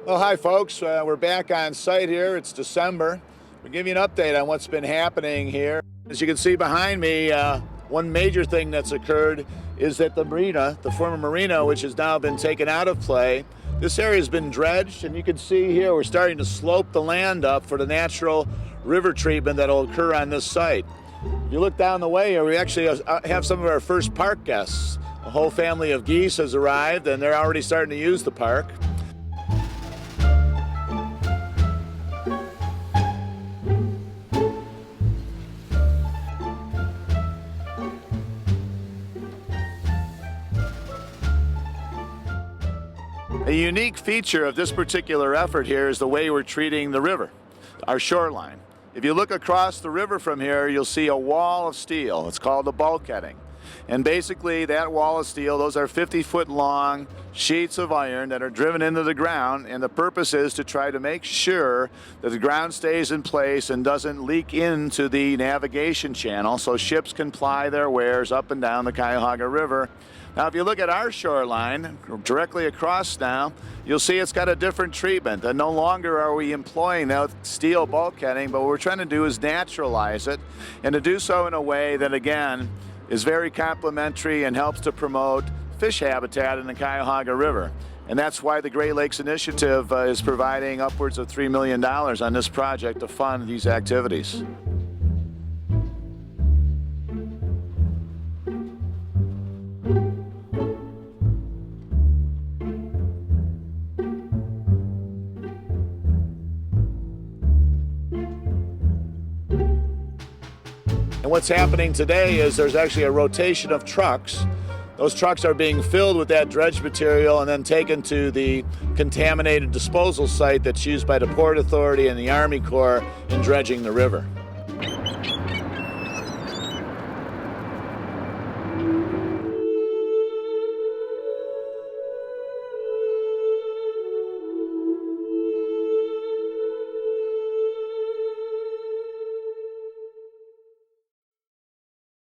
Well, hi folks, we're back on site here. It's December. We'll give you an update on what's been happening here. As you can see behind me, one major thing that's occurred is that the marina, the former marina, which has now been taken out of play, this area has been dredged, and you can see here we're starting to slope the land up for the natural river treatment that will occur on this site. If you look down the way here, we actually have some of our first park guests. A whole family of geese has arrived, and they're already starting to use the park. A unique feature of this particular effort here is the way we're treating the river, our shoreline. If you look across the river from here, you'll see a wall of steel. It's called a bulkheading. And basically that wall of steel, those are 50-foot long sheets of iron that are driven into the ground, and the purpose is to try to make sure that the ground stays in place and doesn't leak into the navigation channel so ships can ply their wares up and down the Cuyahoga River. Now, if you look at our shoreline, directly across now, you'll see it's got a different treatment. And no longer are we employing that steel bulkheading, but what we're trying to do is naturalize it, and to do so in a way that, again, is very complementary and helps to promote fish habitat in the Cuyahoga River. And that's why the Great Lakes Initiative is providing upwards of $3 million on this project to fund these activities. And what's happening today is there's actually a rotation of trucks. Those trucks are being filled with that dredge material and then taken to the contaminated disposal site that's used by the Port Authority and the Army Corps in dredging the river.